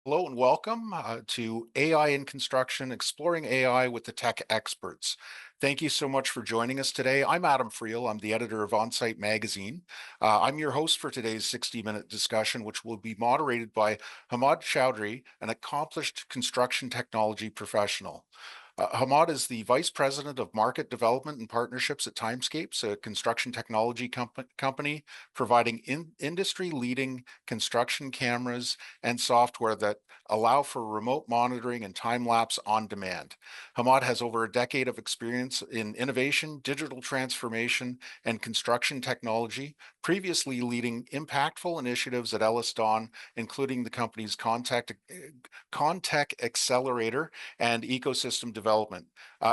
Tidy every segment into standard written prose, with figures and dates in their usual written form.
Hello and welcome to AI in Construction, Exploring AI with the Tech Experts. Thank you so much for joining us today. I'm Adam Friel. I'm the editor of Onsite Magazine. I'm your host for today's 60-minute discussion, which will be moderated by Hamad Chowdhury, an accomplished construction technology professional. Hamad is the Vice President of Market Development and Partnerships at Timescapes, a construction technology company providing industry-leading construction cameras and software that allow for remote monitoring and time-lapse on demand. Hamad has over a decade of experience in innovation, digital transformation, and construction technology, previously leading impactful initiatives at Ellis Don, including the company's Contech Accelerator and ecosystem development.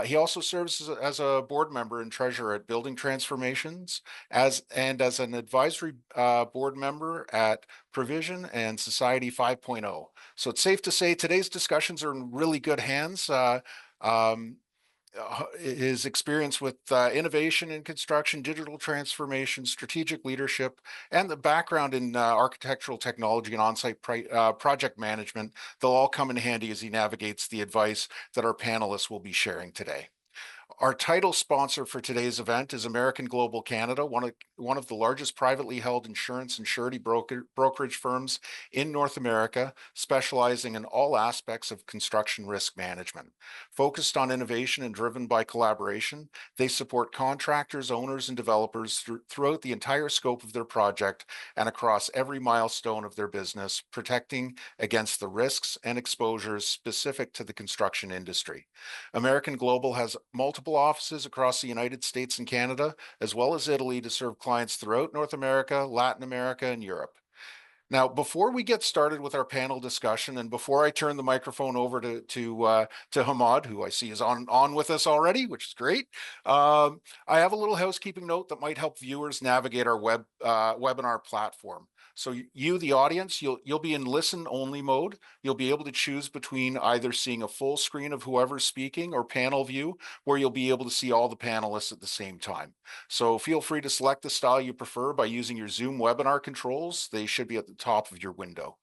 He also serves as a board member and treasurer at Building Transformations, as an advisory board member at Provision and Society 5.0. So it's safe to say today's discussions are in really good hands. Um, his experience with innovation in construction, digital transformation, strategic leadership, and the background in architectural technology and on-site project management, they'll all come in handy as he navigates the advice that our panelists will be sharing today. Our title sponsor for today's event is American Global Canada, one of the largest privately held insurance and surety brokerage firms in North America, specializing in all aspects of construction risk management. Focused on innovation and driven by collaboration, they support contractors, owners, and developers throughout the entire scope of their project and across every milestone of their business, protecting against the risks and exposures specific to the construction industry. American Global has multiple offices across the United States and Canada, as well as Italy, to serve clients throughout North America, Latin America, and Europe. Now, before we get started with our panel discussion, and before I turn the microphone over to Hamad, who I see is on with us already, which is great, I have a little housekeeping note that might help viewers navigate our webinar platform. So you, the audience, you'll be in listen only mode. You'll be able to choose between either seeing a full screen of whoever's speaking or panel view, where you'll be able to see all the panelists at the same time. So feel free to select the style you prefer by using your Zoom webinar controls. They should be at the top of your window.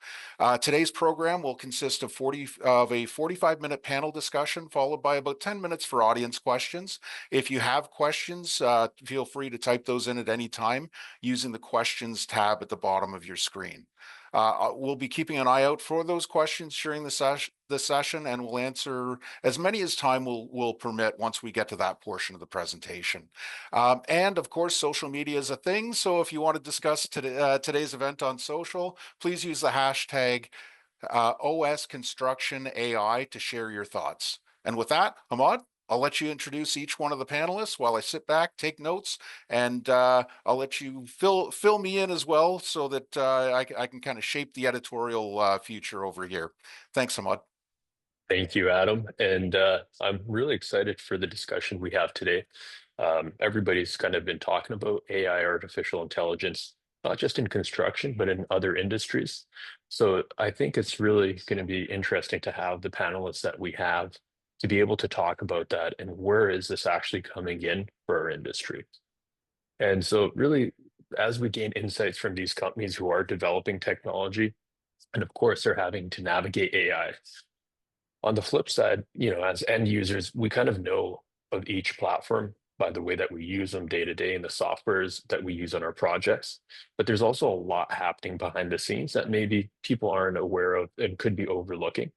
Today's program will consist of a 45-minute panel discussion, followed by about 10 minutes for audience questions. If you have questions, feel free to type those in at any time using the questions tab at the bottom of your screen. We'll be keeping an eye out for those questions during the session, and we'll answer as many as time will permit once we get to that portion of the presentation. And of course, social media is a thing. So if you want to discuss today's event on social, please use the hashtag OS Construction AI to share your thoughts. And with that, Hamad, I'll let you introduce each one of the panelists while I sit back, take notes, and I'll let you fill me in as well so that I can kind of shape the editorial future over here. Thanks, Hamad. Thank you, Adam. And I'm really excited for the discussion we have today. Everybody's kind of been talking about AI, artificial intelligence, not just in construction, but in other industries. So I think it's really going to be interesting to have the panelists that we have to be able to talk about that and where is this actually coming in for our industry. And so really, as we gain insights from these companies who are developing technology, and of course, they're having to navigate AI. On the flip side, as end users, we kind of know of each platform by the way that we use them day to day and the softwares that we use on our projects. But there's also a lot happening behind the scenes that maybe people aren't aware of and could be overlooking.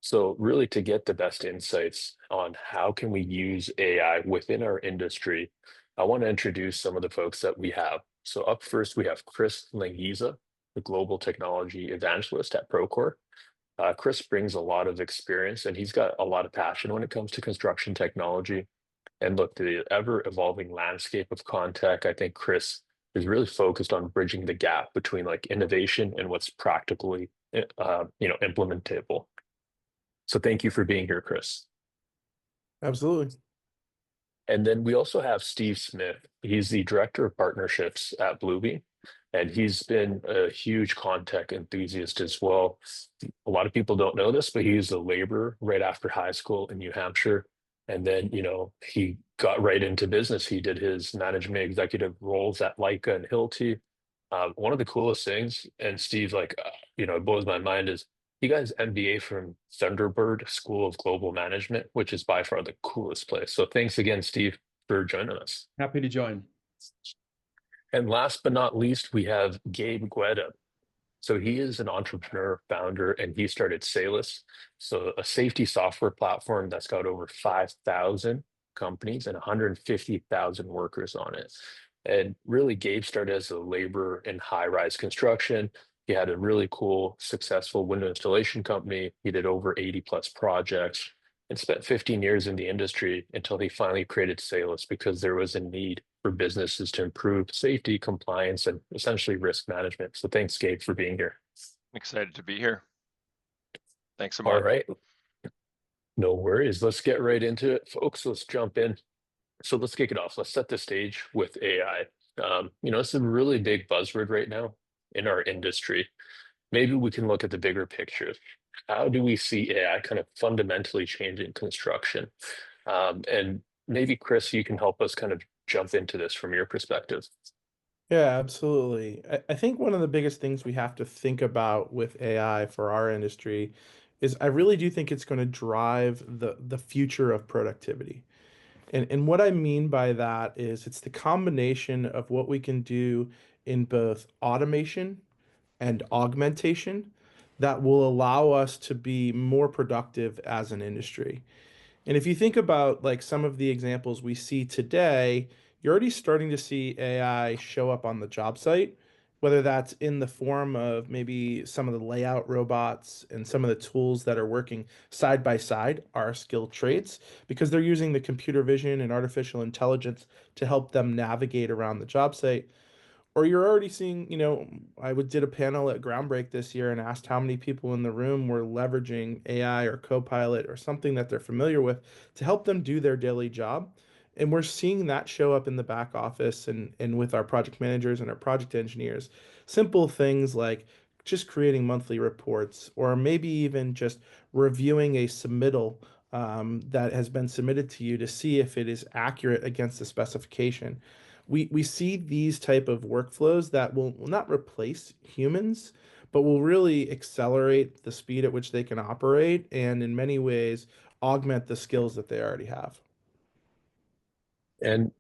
So really to get the best insights on how can we use AI within our industry, I want to introduce some of the folks that we have. So up first, we have Chris Langiza, the global technology evangelist at Procore. Chris brings a lot of experience and he's got a lot of passion when it comes to construction technology. And look, the ever evolving landscape of contact, I think Chris is really focused on bridging the gap between like innovation and what's practically, implementable. So thank you for being here, Chris. Absolutely. And then we also have Steve Smith. He's the director of partnerships at Bluebeam, and he's been a huge contact enthusiast as well. A lot of people don't know this, but he was a laborer right after high school in New Hampshire. And then, he got right into business. He did his management executive roles at Leica and Hilti. One of the coolest things, and Steve, it blows my mind, is You guys MBA from Thunderbird School of Global Management, which is by far the coolest place. So thanks again, Steve, for joining us. Happy to join. And last but not least, we have Gabe Gueda. So he is an entrepreneur, founder, and he started Salus, so a safety software platform that's got over 5,000 companies and 150,000 workers on it. And really, Gabe started as a laborer in high-rise construction. He had a really cool, successful window installation company. He did over 80 plus projects and spent 15 years in the industry until he finally created Salus because there was a need for businesses to improve safety, compliance, and essentially risk management. So thanks, Gabe, for being here. Excited to be here. Thanks so All much. right. No worries. Let's get right into it, folks. Let's jump in. So let's kick it off. Let's set the stage with AI. It's a really big buzzword right now in our industry. Maybe we can look at the bigger picture. How do we see AI kind of fundamentally changing construction? And maybe, Chris, you can help us kind of jump into this from your perspective. Yeah, absolutely. I think one of the biggest things we have to think about with AI for our industry is I really do think it's going to drive the future of productivity. And what I mean by that is it's the combination of what we can do in both automation and augmentation that will allow us to be more productive as an industry. And if you think about like some of the examples we see today, you're already starting to see AI show up on the job site, whether that's in the form of maybe some of the layout robots and some of the tools that are working side by side are skilled trades because they're using the computer vision and artificial intelligence to help them navigate around the job site. Or you're already seeing, did a panel at Groundbreak this year and asked how many people in the room were leveraging AI or Copilot or something that they're familiar with to help them do their daily job. And we're seeing that show up in the back office and with our project managers and our project engineers. Simple things like just creating monthly reports or maybe even just reviewing a submittal that has been submitted to you to see if it is accurate against the specification. We see these type of workflows that will not replace humans, but will really accelerate the speed at which they can operate and in many ways augment the skills that they already have. And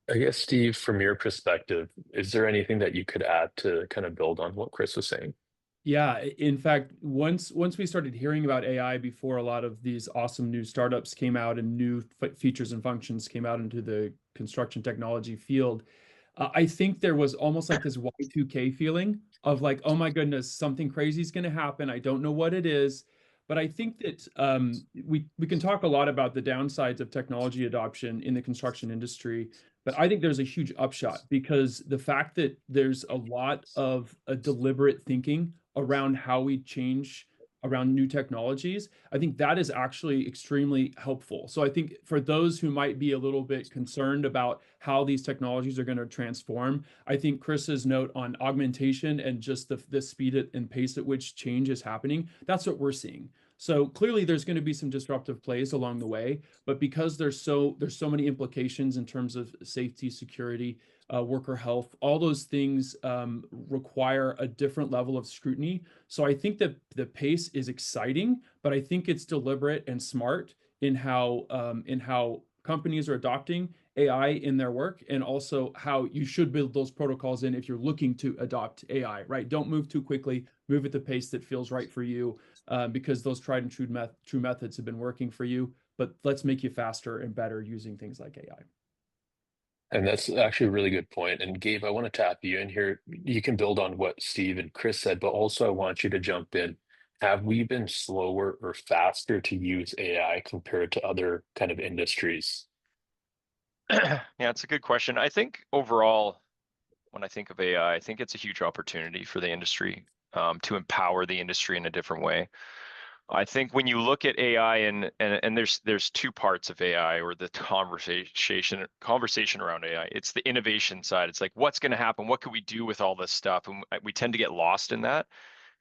I guess, Steve, from your perspective, is there anything that you could add to kind of build on what Chris was saying? Yeah, in fact, once we started hearing about AI before a lot of these awesome new startups came out and new features and functions came out into the construction technology field, I think there was almost like this Y2K feeling of like, oh my goodness, something crazy is going to happen. I don't know what it is. But I think that we can talk a lot about the downsides of technology adoption in the construction industry. But I think there's a huge upshot because the fact that there's a lot of deliberate thinking around how we change around new technologies, I think that is actually extremely helpful. So I think for those who might be a little bit concerned about how these technologies are going to transform, I think Chris's note on augmentation and just the speed and pace at which change is happening, that's what we're seeing. So clearly there's going to be some disruptive plays along the way, but because there's so many implications in terms of safety, security, worker health, all those things require a different level of scrutiny. So I think that the pace is exciting, but I think it's deliberate and smart in how companies are adopting AI in their work, and also how you should build those protocols in if you're looking to adopt AI. Right? Don't move too quickly. Move at the pace that feels right for you, because those tried and true methods have been working for you. But let's make you faster and better using things like AI. And that's actually a really good point. And Gabe, I want to tap you in here. You can build on what Steve and Chris said, but also I want you to jump in. Have we been slower or faster to use AI compared to other kind of industries? Yeah, it's a good question. I think overall, when I think of AI, I think it's a huge opportunity for the industry to empower the industry in a different way. I think when you look at AI and there's two parts of AI or the conversation around AI. It's the innovation side. It's like, what's going to happen? What could we do with all this stuff? And we tend to get lost in that.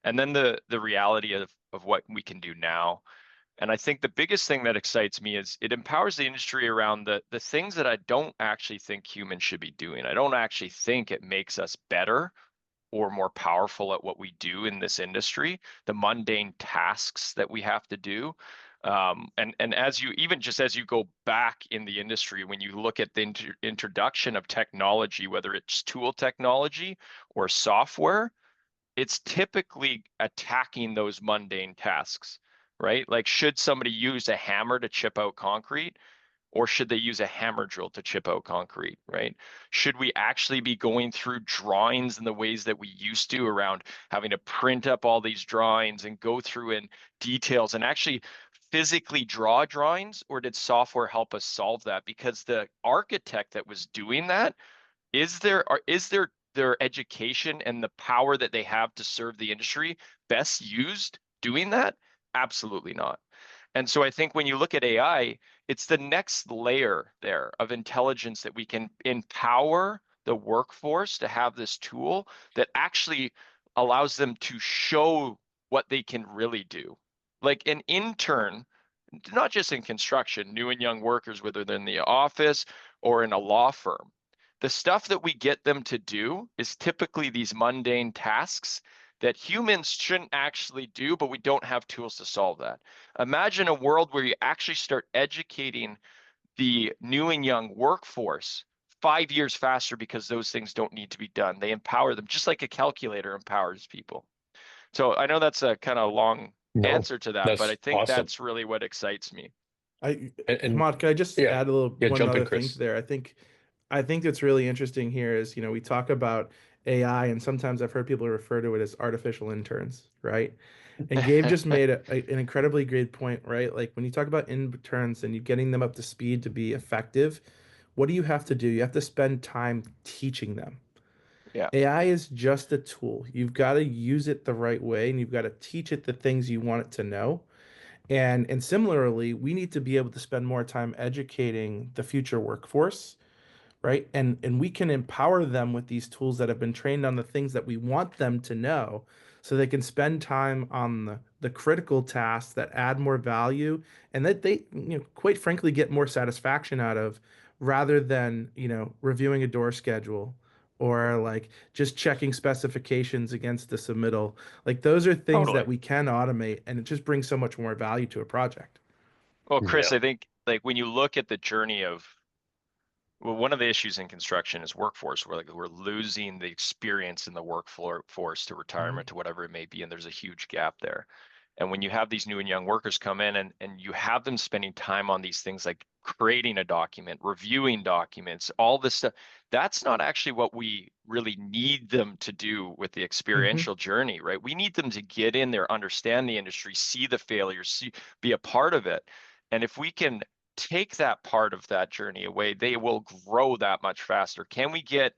And then the reality of what we can do now. And I think the biggest thing that excites me is it empowers the industry around the things that I don't actually think humans should be doing. I don't actually think it makes us better or more powerful at what we do in this industry, the mundane tasks that we have to do. And as you, even just as you go back in the industry, when you look at the introduction of technology, whether it's tool technology or software, it's typically attacking those mundane tasks, right? Like, should somebody use a hammer to chip out concrete? Or should they use a hammer drill to chip out concrete, right? Should we actually be going through drawings in the ways that we used to, around having to print up all these drawings and go through in details and actually physically draw drawings? Or did software help us solve that? Because the architect that was doing that, is their education and the power that they have to serve the industry best used doing that? Absolutely not. And so I think when you look at AI, it's the next layer there of intelligence that we can empower the workforce to have this tool that actually allows them to show what they can really do. Like an intern, not just in construction, new and young workers, whether they're in the office or in a law firm, the stuff that we get them to do is typically these mundane tasks that humans shouldn't actually do, but we don't have tools to solve that. Imagine a world where you actually start educating the new and young workforce 5 years faster, because those things don't need to be done. They empower them, just like a calculator empowers people. So I know that's a kind of long No, answer to that, but I that's think awesome. that's really what excites me. And Hamad, can I just yeah, add a little yeah, one jump in, other thing to Chris. there? I think that's really interesting here is, we talk about AI, and sometimes I've heard people refer to it as artificial interns, right? And Gabe just made an incredibly great point, right? Like, when you talk about interns and you getting them up to speed to be effective, what do you have to do? You have to spend time teaching them. Yeah. AI is just a tool. You've got to use it the right way, and you've got to teach it the things you want it to know. And similarly, we need to be able to spend more time educating the future workforce, right? And we can empower them with these tools that have been trained on the things that we want them to know, so they can spend time on the critical tasks that add more value, and that they, quite frankly, get more satisfaction out of, rather than, reviewing a door schedule, or like just checking specifications against the submittal. Like, those are things Totally. that we can automate, and it just brings so much more value to a project. Well, Chris, Yeah, I think, like, when you look at the journey of, well, one of the issues in construction is workforce. We're losing the experience in the workforce to Mhm. retirement, to whatever it may be, and there's a huge gap there. And when you have these new and young workers come in, and you have them spending time on these things like creating a document, reviewing documents, all this stuff, that's not actually what we really need them to do with the Mhm. experiential journey, right? We need them to get in there, understand the industry, see the failures, be a part of it. And if we can take that part of that journey away, they will grow that much faster. Can we get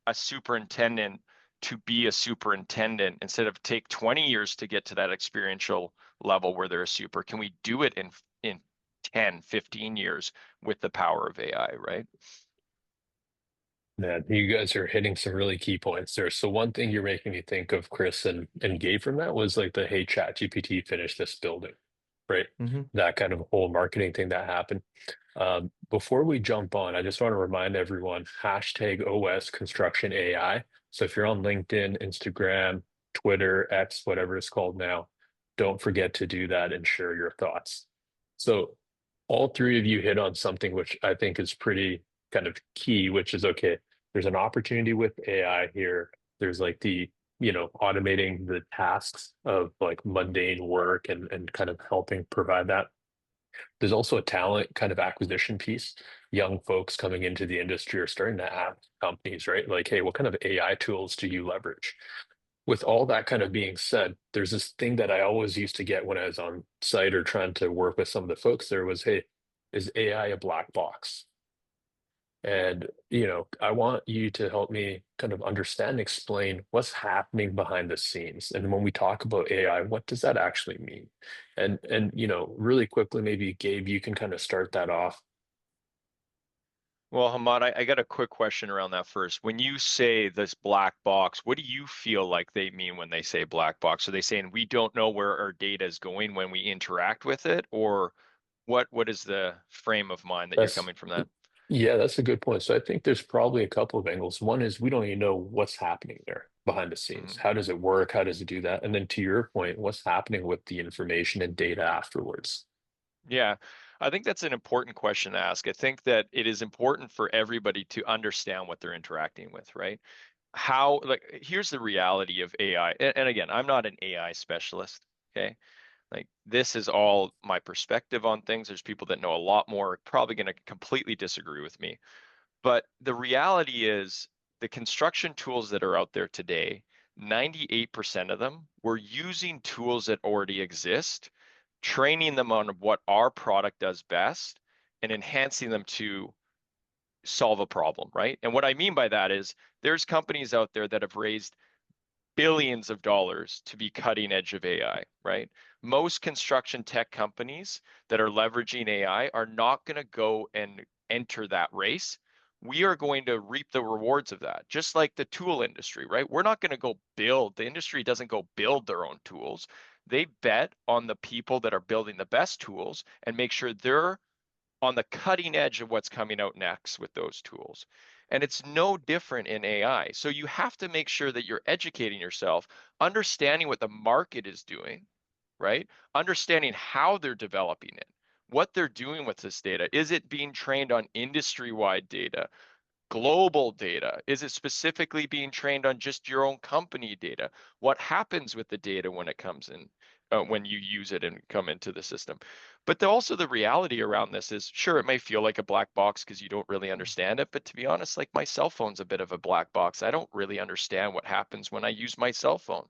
a superintendent to be a superintendent instead of take 20 years to get to that experiential level where they're a super? Can we do it in 10, 15 years with the power of AI, right? man, you guys are hitting some really key points there. So one thing you're making me think of, Chris, and Gabe, from that was like the "Hey, Chat GPT, finish this building," right? Mhm. That kind of whole marketing thing that happened. Before we jump on, I just want to remind everyone, hashtag OS Construction AI. So if you're on LinkedIn, Instagram, Twitter, X, whatever it's called now, don't forget to do that and share your thoughts. So all three of you hit on something which I think is pretty kind of key, which is, okay, there's an opportunity with AI here. There's like the, automating the tasks of like mundane work, and kind of helping provide that. There's also a talent kind of acquisition piece. Young folks coming into the industry are starting to ask companies, right? Like, hey, what kind of AI tools do you leverage? With all that kind of being said, there's this thing that I always used to get when I was on site or trying to work with some of the folks there was, hey, is AI a black box? And, I want you to help me kind of understand and explain what's happening behind the scenes. And when we talk about AI, what does that actually mean? And really quickly, maybe Gabe, you can kind of start that off. Well, Hamad, I got a quick question around that first. When you say this black box, what do you feel like they mean when they say black box? Are they saying we don't know where our data is going when we interact with it? Or what is the frame of mind that you're That's coming from that? Yeah, that's a good point. So I think there's probably a couple of angles. One is we don't even know what's happening there. behind the scenes? Mhm. How does it work? How does it do that? And then to your point, what's happening with the information and data afterwards? Yeah, I think that's an important question to ask. I think that it is important for everybody to understand what they're interacting with, right? How, like, here's the reality of AI. And again, I'm not an AI specialist, okay? Like, this is all my perspective on things. There's people that know a lot more, probably going to completely disagree with me. But the reality is the construction tools that are out there today, 98% of them, we're using tools that already exist, training them on what our product does best, and enhancing them to solve a problem, right? And what I mean by that is there's companies out there that have raised billions of dollars to be cutting edge of AI, right? Most construction tech companies that are leveraging AI are not going to go and enter that race. We are going to reap the rewards of that, just like the tool industry, right? We're not going to go build, the industry doesn't go build their own tools. They bet on the people that are building the best tools and make sure they're on the cutting edge of what's coming out next with those tools. And it's no different in AI. So you have to make sure that you're educating yourself, understanding what the market is doing, right? Understanding how they're developing it, what they're doing with this data. Is it being trained on industry-wide data? Global data? Is it specifically being trained on just your own company data? What happens with the data when it comes in, when you use it and come into the system? But also the reality around this is, sure, it may feel like a black box because you don't really understand it. But to be honest, like my cell phone's a bit of a black box. I don't really understand what happens when I use my cell phone.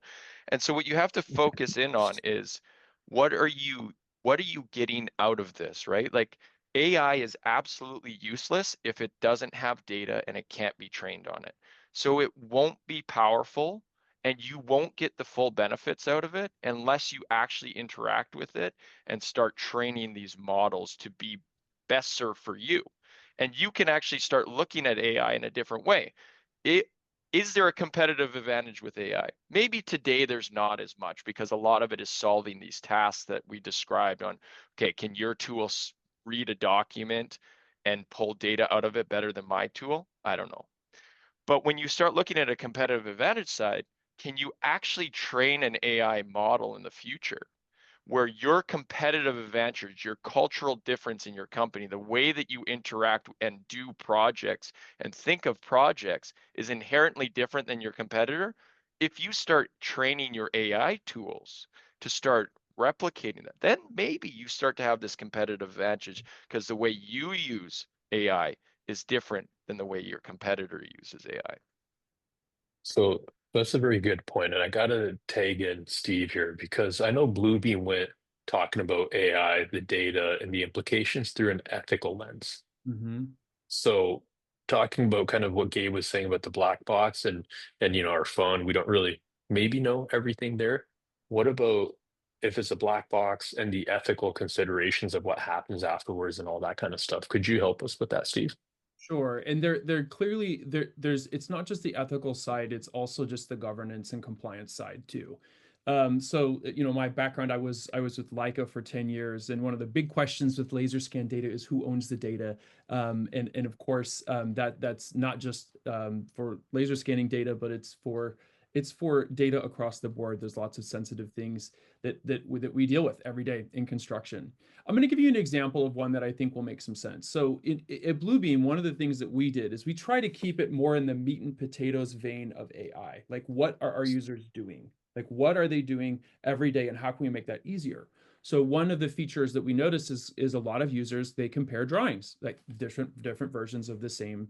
And so what you have to focus in on is what are you what are you getting out of this, right? Like AI is absolutely useless if it doesn't have data and it can't be trained on it. So it won't be powerful and you won't get the full benefits out of it unless you actually interact with it and start training these models to be best served for you. And you can actually start looking at AI in a different way. It, is there a competitive advantage with AI? Maybe today there's not as much because a lot of it is solving these tasks that we described on, okay, can your tool read a document and pull data out of it better than my tool? I don't know. But when you start looking at a competitive advantage side, can you actually train an AI model in the future where your competitive advantage, your cultural difference in your company, the way that you interact and do projects and think of projects is inherently different than your competitor? If you start training your AI tools to start replicating that, then maybe you start to have this competitive advantage because the way you use AI is different than the way your competitor uses AI. So that's a very good point. And I got to tag in Steve here because I know Bluebeam went talking about AI, the data, and the implications through an ethical lens. Mm-hmm. So talking about kind of what Gabe was saying about the black box and our phone, we don't really maybe know everything there. What about if it's a black box and the ethical considerations of what happens afterwards and all that kind of stuff? Could you help us with that, Steve? Sure. And they're clearly there's it's not just the ethical side, it's also just the governance and compliance side too. So my background, I was with Leica for 10 years, and one of the big questions with laser scan data is who owns the data. And of course, that's not just for laser scanning data, but it's for data across the board. There's lots of sensitive things that we deal with every day in construction. I'm going to give you an example of one that I think will make some sense. So at Bluebeam, one of the things that we did is we try to keep it more in the meat and potatoes vein of AI. Like, what are our users doing? Like, what are they doing every day, and how can we make that easier? So one of the features that we notice is a lot of users, they compare drawings, like different versions of the same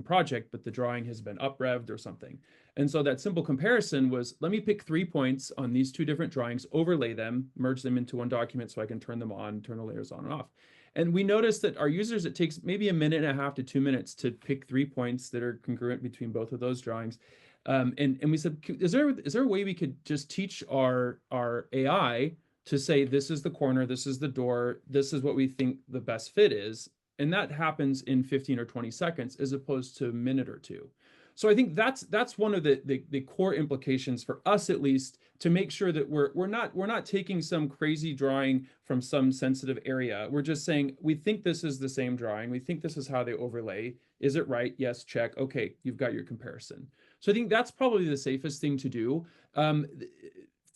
project, but the drawing has been up-revved or something. And so that simple comparison was, let me pick 3 points on these 2 different drawings, overlay them, merge them into one document so I can turn them on, turn the layers on and off. And we noticed that our users, it takes maybe 1.5 to 2 minutes to pick 3 points that are congruent between both of those drawings. And we said, is there a way we could just teach our AI to say, this is the corner, this is the door, this is what we think the best fit is? And that happens in 15 or 20 seconds as opposed to a minute or two. So I think that's one of the core implications for us, at least, to make sure that we're not taking some crazy drawing from some sensitive area. We're just saying, we think this is the same drawing. We think this is how they overlay. Is it right? Yes, check. Okay, you've got your comparison. So I think that's probably the safest thing to do. Um,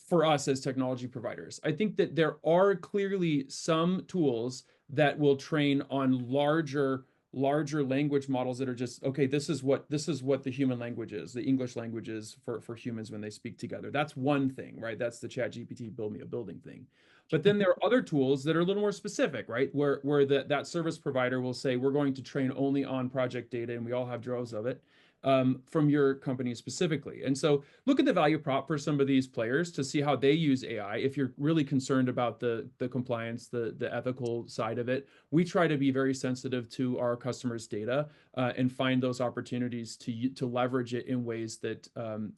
for us as technology providers, I think that there are clearly some tools that will train on larger language models that are just, okay, this is what the human language is, the English language is for humans when they speak together. That's one thing, right? That's the Chat GPT build me a building thing. But then there are other tools that are a little more specific, right? Where that service provider will say, we're going to train only on project data, and we all have droves of it, from your company specifically. And so look at the value prop for some of these players to see how they use AI. If you're really concerned about the compliance, the ethical side of it, we try to be very sensitive to our customers' data, and find those opportunities to leverage it in ways that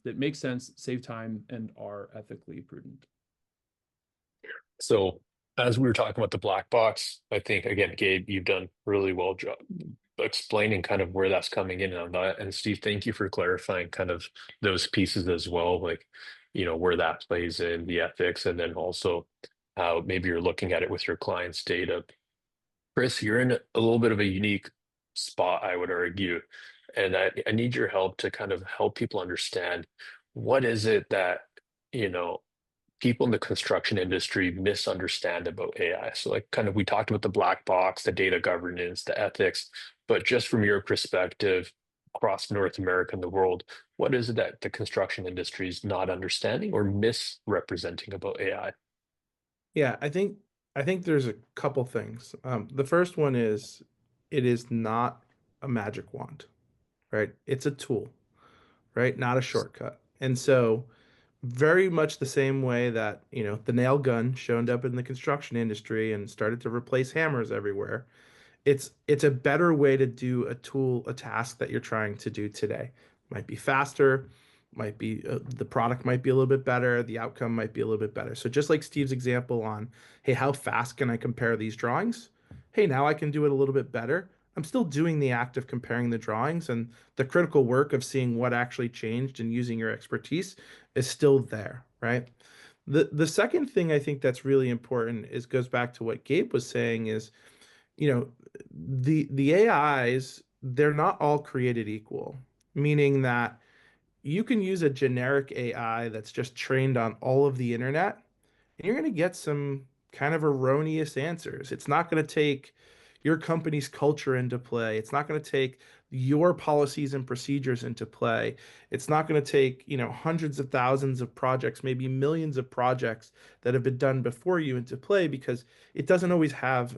that make sense, save time, and are ethically prudent. So as we were talking about the black box, I think again, Gabe, you've done really well job explaining kind of where that's coming in on that. And Steve, thank you for clarifying kind of those pieces as well, like, where that plays in the ethics, and then also how maybe you're looking at it with your client's data. Chris, you're in a little bit of a unique spot, I would argue. And I need your help to kind of help people understand what is it that, you know, people in the construction industry misunderstand about AI. So like kind of we talked about the black box, the data governance, the ethics, but just from your perspective across North America and the world, what is it that the construction industry is not understanding or misrepresenting about AI? Yeah, I think there's a couple things. The first one is it is not a magic wand, right? It's a tool, right? Not a shortcut. And so very much the same way that, the nail gun showed up in the construction industry and started to replace hammers everywhere. It's a better way to do a task that you're trying to do today. Might be faster, might be the product might be a little bit better, the outcome might be a little bit better. So just like Steve's example on, hey, how fast can I compare these drawings? Hey, now I can do it a little bit better. I'm still doing the act of comparing the drawings, and the critical work of seeing what actually changed and using your expertise is still there, right? The second thing I think that's really important is goes back to what Gabe was saying is, the AIs, they're not all created equal, meaning that you can use a generic AI that's just trained on all of the internet, and you're going to get some kind of erroneous answers. It's not going to take your company's culture into play. It's not going to take your policies and procedures into play. It's not going to take, hundreds of thousands of projects, maybe millions of projects that have been done before you into play because it doesn't always have,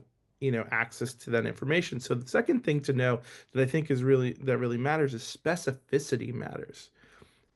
access to that information. So the second thing to know that I think really matters is specificity matters.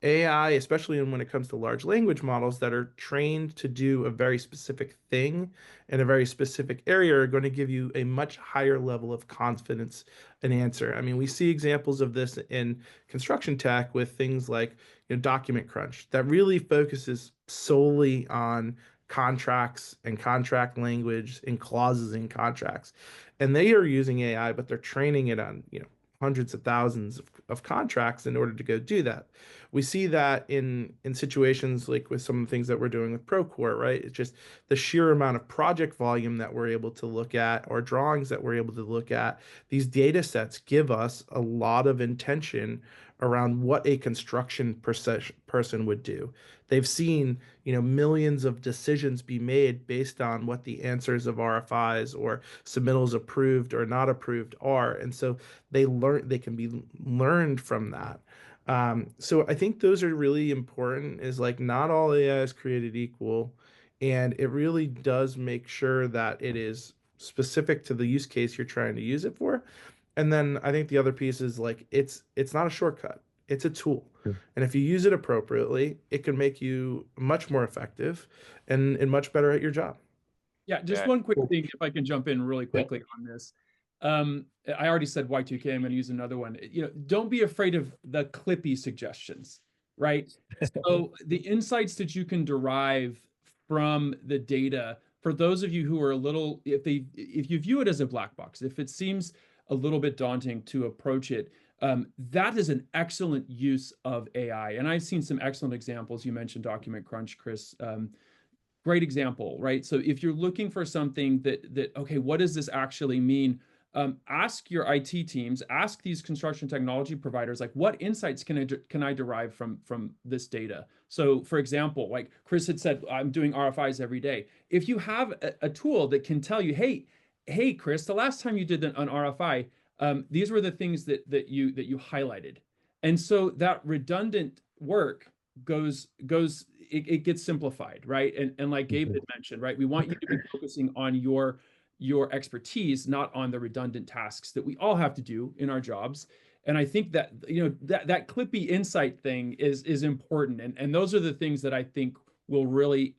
AI, especially when it comes to large language models that are trained to do a very specific thing in a very specific area, are going to give you a much higher level of confidence and answer. I mean, we see examples of this in construction tech with things like, document crunch that really focuses solely on contracts and contract language and clauses in contracts. And they are using AI, but they're training it on, hundreds of thousands of contracts in order to go do that. We see that in situations like with some of the things that we're doing with Procore, right? It's just the sheer amount of project volume that we're able to look at or drawings that we're able to look at. These data sets give us a lot of intention around what a construction person would do. They've seen, millions of decisions be made based on what the answers of RFIs or submittals approved or not approved are. And so they can be learned from that. So I think those are really important, is like not all AI is created equal, and it really does make sure that it is specific to the use case you're trying to use it for. And then I think the other piece is like it's not a shortcut. It's a tool. Mm. And if you use it appropriately, it can make you much more effective and much better at your job. Yeah, just Yeah. one quick thing, if I can jump in really Yeah. quickly on this. I already said Y2K, I'm going to use another one. Don't be afraid of the clippy suggestions, right? So the insights that you can derive from the data, for those of you who are a little, if you view it as a black box, if it seems a little bit daunting to approach it, that is an excellent use of AI. And I've seen some excellent examples. You mentioned document crunch, Chris. Great example, right? So if you're looking for something that okay, what does this actually mean? ask your IT teams, ask these construction technology providers, like, what insights can I derive from this data? So, for example, like Chris had said, I'm doing RFIs every day. If you have a tool that can tell you, hey, Chris, the last time you did an RFI, these were the things that you highlighted, and so that redundant work it gets simplified, right? And like Gabe had mentioned, right, we want you to be focusing on your expertise, not on the redundant tasks that we all have to do in our jobs. And I think that, that clippy insight thing is important, and those are the things that I think will really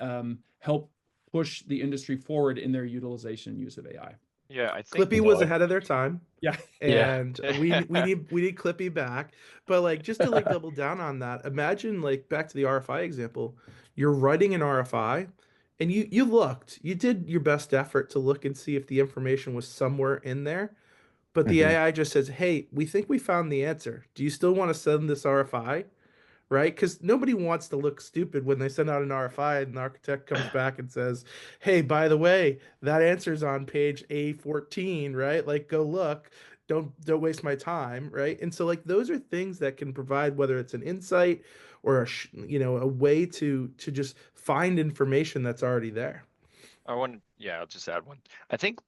help push the industry forward in their utilization and use of AI. Yeah, I think Clippy was ahead of their time. Yeah. Yeah. And we need Clippy back. But like, just to like double down on that, imagine, like, back to the RFI example, you're writing an RFI and you did your best effort to look and see if the information was somewhere in there, but the Mhm. AI just says, "Hey, we think we found the answer. Do you still want to send this RFI?" Right? Because nobody wants to look stupid when they send out an RFI and the architect comes back and says, "Hey, by the way, that answer's on page A14, right? Like, go look. Don't waste my time," right? And so, like, those are things that can provide, whether it's an insight or a way to just find information that's already there. yeah, I'll just add one. I think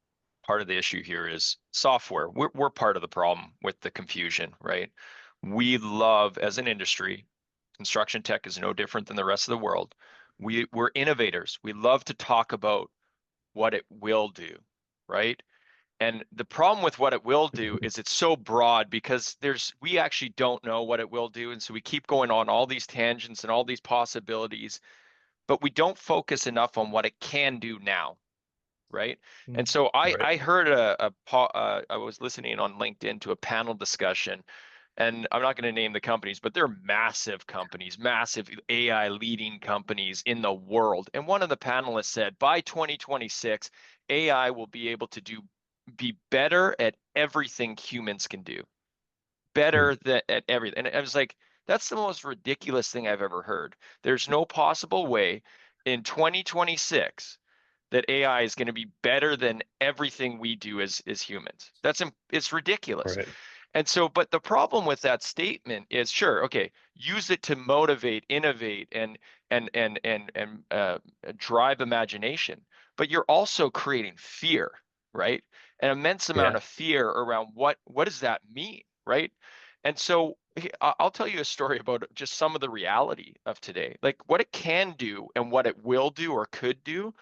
part of the issue here is software. We're part of the problem with the confusion, right? We love, as an industry, construction tech is no different than the rest of the world. We're innovators. We love to talk about what it will do, right? And the problem with what it will do is it's so broad because we actually don't know what it will do. And so we keep going on all these tangents and all these possibilities, but we don't focus enough on what it can do now, right? And so Right. I heard I was listening on LinkedIn to a panel discussion, and I'm not going to name the companies, but they're massive companies, massive AI leading companies in the world. And one of the panelists said, by 2026, AI will be able to be better at everything humans can do, better at everything. And I was like, that's the most ridiculous thing I've ever heard. There's no possible way in 2026 that AI is going to be better than everything we do as humans. It's ridiculous. Right. And so, but the problem with that statement is, sure, okay, use it to motivate, innovate, and drive imagination, but you're also creating fear, right? An immense amount Yeah. of fear around what does that mean, right? And so I'll tell you a story about just some of the reality of today, like what it can do and what it will do or could do.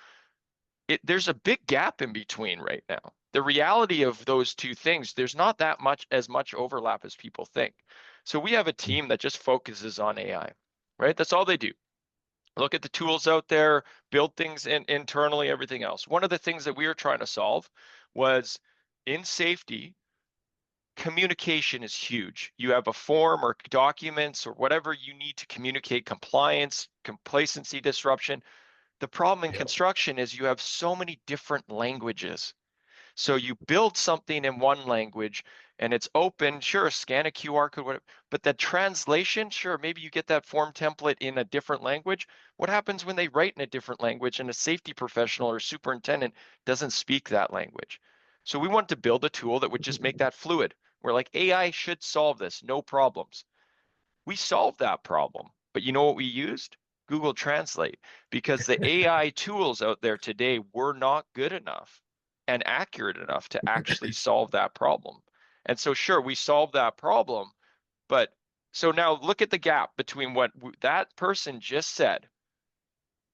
There's a big gap in between right now. The reality of those two things, there's not that much overlap as people think. So we have a team that just focuses on AI, right? That's all they do. Look at the tools out there, build things internally, everything else. One of the things that we were trying to solve was, in safety, communication is huge. You have a form or documents or whatever you need to communicate compliance, complacency disruption. The problem in Yeah. construction is you have so many different languages. So you build something in one language and it's open, sure, scan a QR code, whatever, but the translation, sure, maybe you get that form template in a different language. What happens when they write in a different language and a safety professional or superintendent doesn't speak that language? So we want to build a tool that would just make that fluid. We're like, AI should solve this, no problems. We solved that problem. But you know what we used? Google Translate, because the AI tools out there today were not good enough and accurate enough to actually solve that problem. And so, sure, we solved that problem. But so now look at the gap between what that person just said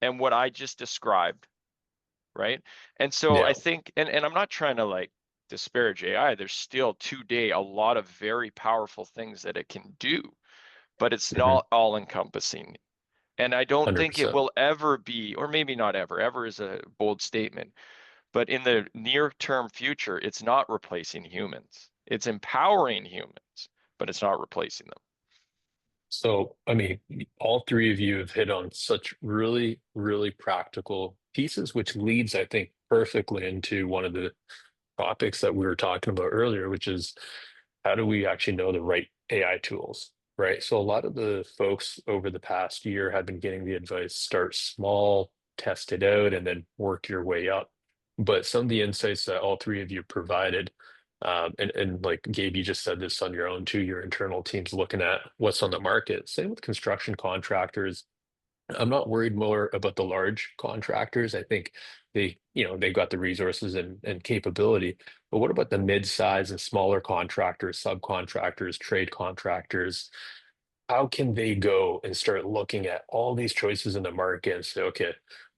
and what I just described, right? And so I Yeah. think, and I'm not trying to like disparage AI, there's still today a lot of very powerful things that it can do, but it's Mhm. not all encompassing. And I don't think it 100%. will ever be, or maybe not ever, ever is a bold statement, but in the near term future, it's not replacing humans. It's empowering humans, but it's not replacing them. So, I mean, all three of you have hit on such really, really practical pieces, which leads, I think, perfectly into one of the topics that we were talking about earlier, which is how do we actually know the right AI tools, right? So a lot of the folks over the past year have been getting the advice, start small, test it out, and then work your way up. But some of the insights that all three of you provided And like Gabe, you just said this on your own too, your internal teams looking at what's on the market. Same with construction contractors. I'm not worried more about the large contractors. I think they've got the resources and capability. But what about the mid-size and smaller contractors, subcontractors, trade contractors? How can they go and start looking at all these choices in the market and say, okay,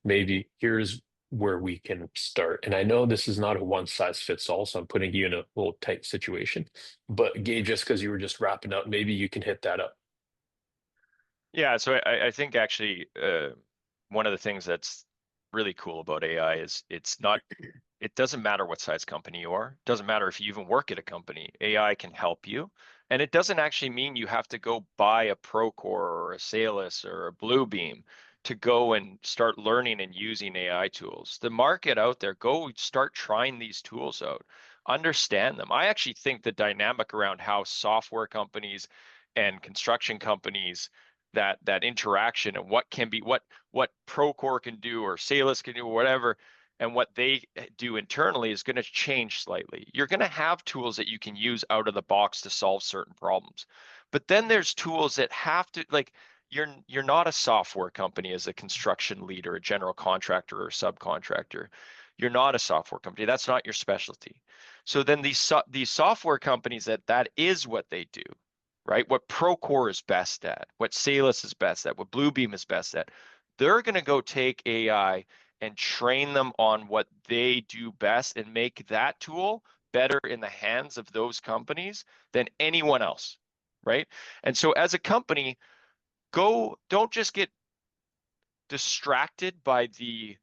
maybe here's where we can start. And I know this is not a one size fits all, so I'm putting you in a little tight situation. But Gabe, just because you were just wrapping up, maybe you can hit that up. Yeah, so I think actually one of the things that's really cool about AI is it doesn't matter what size company you are. It doesn't matter if you even work at a company. AI can help you. And it doesn't actually mean you have to go buy a Procore or a Salus or a Bluebeam to go and start learning and using AI tools. The market out there, go start trying these tools out. Understand them. I actually think the dynamic around how software companies and construction companies that interaction and what can be what Procore can do or Salus can do or whatever, and what they do internally is going to change slightly. You're going to have tools that you can use out of the box to solve certain problems. But then there's tools that have to, like, you're not a software company as a construction lead or a general contractor or subcontractor. You're not a software company. That's not your specialty. So then these software companies that is what they do, right? What Procore is best at, what Salus is best at, what Bluebeam is best at. They're going to go take AI and train them on what they do best and make that tool better in the hands of those companies than anyone else, right? And so as a company, don't just get distracted by the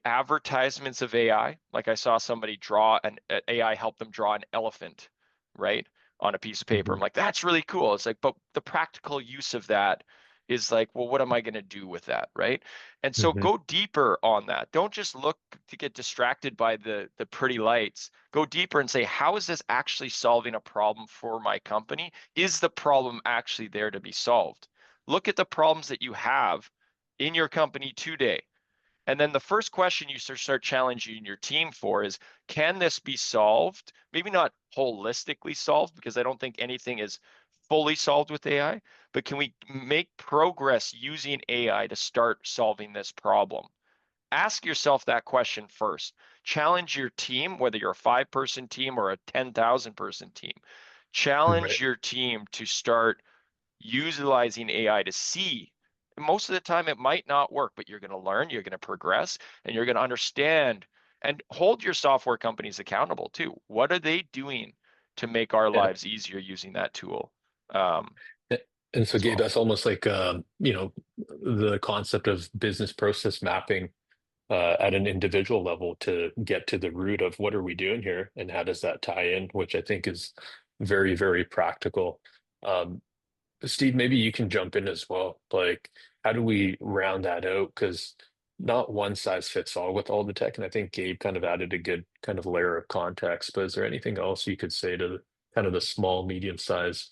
advertisements of AI. Like I saw somebody draw an AI help them draw an elephant, right, on a piece of paper. I'm like, that's really cool. It's like, but the practical use of that is like, well, what am I going to do with that, right? And so Mhm. go deeper on that. Don't just look to get distracted by the pretty lights. Go deeper and say, how is this actually solving a problem for my company? Is the problem actually there to be solved? Look at the problems that you have in your company today. And then the first question you start challenging your team for is, can this be solved? Maybe not holistically solved, because I don't think anything is fully solved with AI, but can we make progress using AI to start solving this problem? Ask yourself that question first. Challenge your team, whether you're a 5-person team or a 10,000-person team. Right. Challenge your team to start utilizing AI to see. Most of the time, it might not work, but you're going to learn, you're going to progress, and you're going to understand and hold your software companies accountable too. What are they doing to make our Yeah. lives easier using that tool um, And so, as Gabe, well? that's almost like the concept of business process mapping at an individual level to get to the root of what are we doing here and how does that tie in, which I think is very, very practical. Um, Steve, maybe you can jump in as well. Like, how do we round that out? Because not one size fits all with all the tech. And I think Gabe kind of added a good kind of layer of context. But is there anything else you could say to kind of the small, medium-sized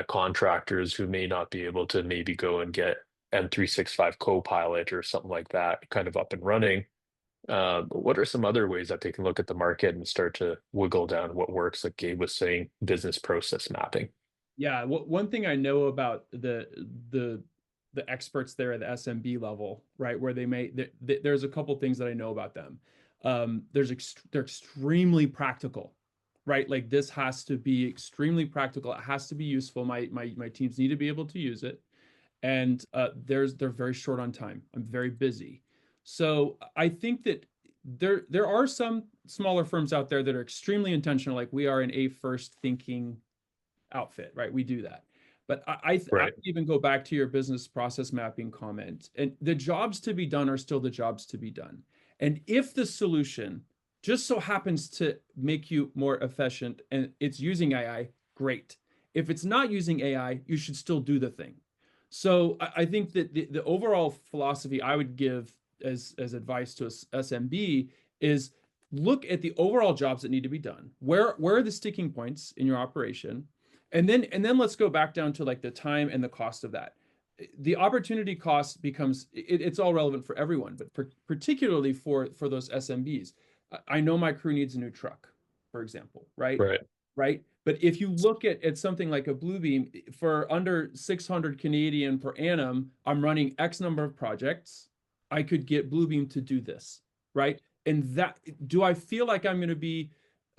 contractors who may not be able to maybe go and get M365 Copilot or something like that kind of up and running? What are some other ways that they can look at the market and start to wiggle down what works, like Gabe was saying, business process mapping? Yeah, one thing I know about the the experts there at the SMB level, right, where there's a couple things that I know about them. They're extremely practical, right? Like this has to be extremely practical. It has to be useful. My teams need to be able to use it, and they're very short on time. I'm very busy, so I think that there are some smaller firms out there that are extremely intentional. Like we are an A first thinking outfit, right? We do that. But I Right. would even go back to your business process mapping comment. And the jobs to be done are still the jobs to be done. And if the solution just so happens to make you more efficient and it's using AI, great. If it's not using AI, you should still do the thing. So I think that the overall philosophy I would give as advice to SMB is look at the overall jobs that need to be done. Where are the sticking points in your operation? And then let's go back down to like the time and the cost of that. The opportunity cost becomes it's all relevant for everyone, but particularly for those SMBs. I know my crew needs a new truck. for example, right? Right. Right. But if you look at something like a Bluebeam, for under 600 Canadian per annum, I'm running X number of projects. I could get Bluebeam to do this, right? And that, do I feel like I'm going to be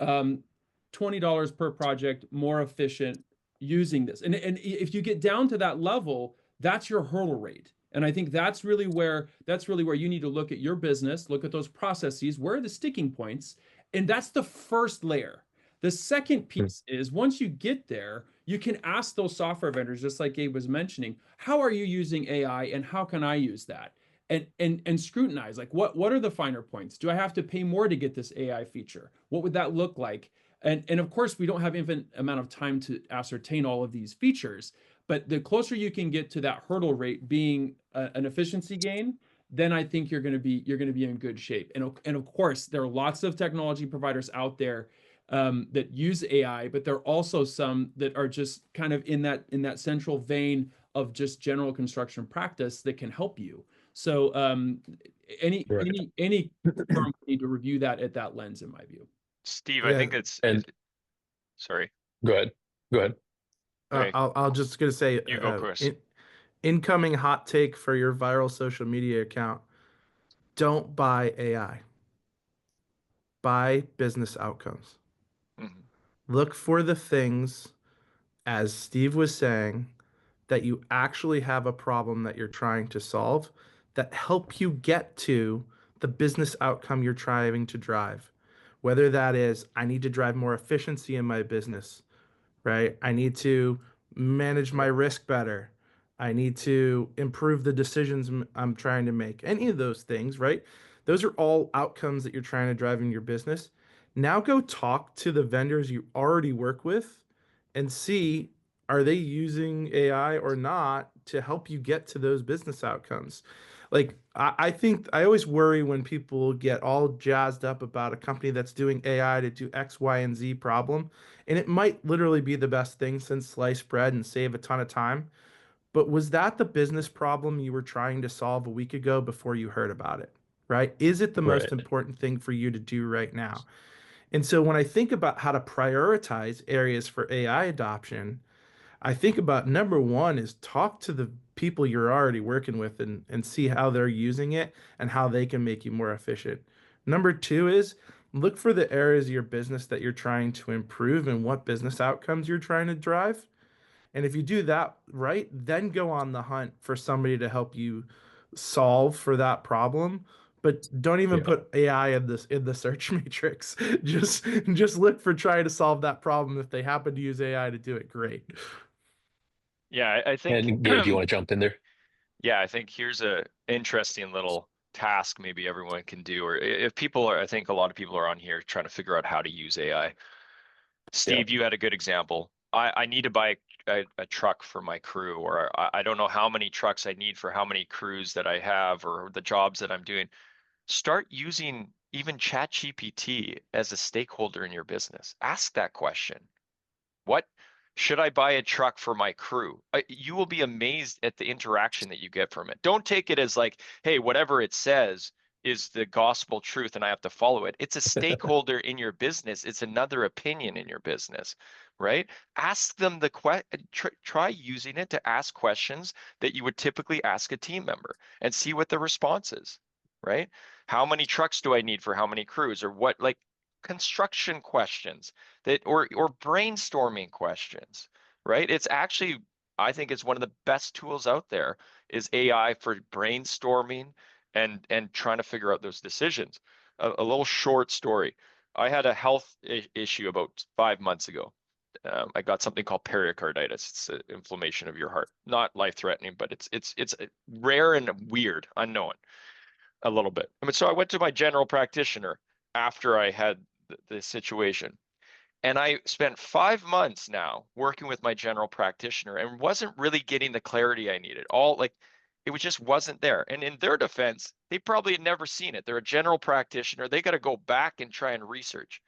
$20 per project more efficient using this? And if you get down to that level, that's your hurdle rate. And I think that's really where you need to look at your business, look at those processes, where are the sticking points? And that's the first layer. The second Hmm. piece is, once you get there, you can ask those software vendors, just like Gabe was mentioning, how are you using AI and how can I use that? And scrutinize, like, what are the finer points? Do I have to pay more to get this AI feature? What would that look like? And of course, we don't have infinite amount of time to ascertain all of these features, but the closer you can get to that hurdle rate being an efficiency gain, then I think you're going to be in good shape. And of course, there are lots of technology providers out there that use AI, but there are also some that are just kind of in that central vein of just general construction practice that can help you. So any Right. any firm need to review that at that lens, in my view. Steve, I Yeah, think it's, And sorry, go ahead. Go ahead. okay, I'll just gonna say, you go, Chris. incoming hot take for your viral social media account: don't buy AI. Buy business outcomes. Mhm. Look for the things, as Steve was saying, that you actually have a problem that you're trying to solve that help you get to the business outcome you're trying to drive. Whether that is, I need to drive more efficiency in my business, right? I need to manage my risk better. I need to improve the decisions I'm trying to make. Any of those things, right? Those are all outcomes that you're trying to drive in your business. Now go talk to the vendors you already work with and see, are they using AI or not to help you get to those business outcomes. Like, I think I always worry when people get all jazzed up about a company that's doing AI to do X, Y, and Z problem. And it might literally be the best thing since sliced bread and save a ton of time. But was that the business problem you were trying to solve a week ago before you heard about it? Right? Is it the most Right. important thing for you to do right now? And so when I think about how to prioritize areas for AI adoption, I think about number one is talk to the people you're already working with and see how they're using it and how they can make you more efficient. Number two is look for the areas of your business that you're trying to improve and what business outcomes you're trying to drive. And if you do that right, then go on the hunt for somebody to help you solve for that problem. But don't even Yeah. put AI in the search matrix. Just look for trying to solve that problem. If they happen to use AI to do it, great. Yeah, I think, And Gabe, do you want to jump in there? yeah, I think here's a interesting little task maybe everyone can do, or if people are, I think a lot of people are on here trying to figure out how to use AI. Yeah. Steve, you had a good example. I need to buy a truck for my crew, or I don't know how many trucks I need for how many crews that I have or the jobs that I'm doing. Start using even ChatGPT as a stakeholder in your business. Ask that question. What should I buy a truck for my crew? You will be amazed at the interaction that you get from it. Don't take it as like, hey, whatever it says is the gospel truth and I have to follow it. It's a stakeholder in your business. It's another opinion in your business, right? Ask them try using it to ask questions that you would typically ask a team member and see what the response is, right? How many trucks do I need for how many crews, or what, like construction questions that, or brainstorming questions, right? It's actually, I think it's one of the best tools out there is AI for brainstorming and trying to figure out those decisions. A little short story. I had a health issue about 5 months ago. I got something called pericarditis. It's an inflammation of your heart. Not life-threatening, but it's rare and weird, unknown a little bit. I mean, so I went to my general practitioner after I had the situation. And I spent 5 months now working with my general practitioner and wasn't really getting the clarity I needed. All like it was just wasn't there. And in their defense, they probably had never seen it. They're a general practitioner. They got to go back and try and research.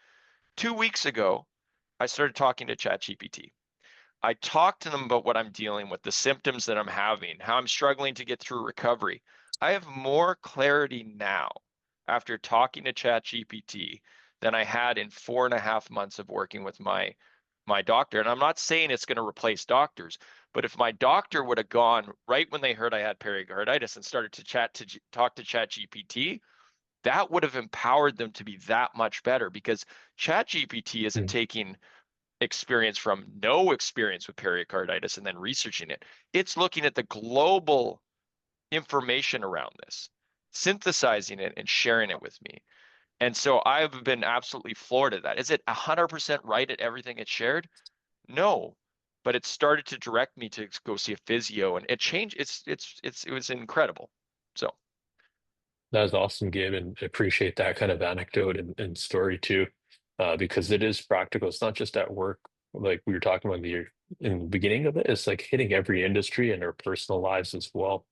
2 weeks ago, I started talking to ChatGPT. I talked to them about what I'm dealing with, the symptoms that I'm having, how I'm struggling to get through recovery. I have more clarity now after talking to ChatGPT than I had in 4.5 months of working with my doctor. And I'm not saying it's going to replace doctors, but if my doctor would have gone right when they heard I had pericarditis and started to talk to ChatGPT, that would have empowered them to be that much better, because ChatGPT isn't taking experience from no experience with pericarditis and then researching it. It's looking at the global information around this, synthesizing it and sharing it with me. And so I've been absolutely floored at that. Is it 100% right at everything it shared? No, but it started to direct me to go see a physio, and it changed. It was incredible. So That was awesome, Gabe, and I appreciate that kind of anecdote and story too, because it is practical. It's not just at work, like we were talking about in the beginning of it. It's like hitting every industry and our personal lives as well.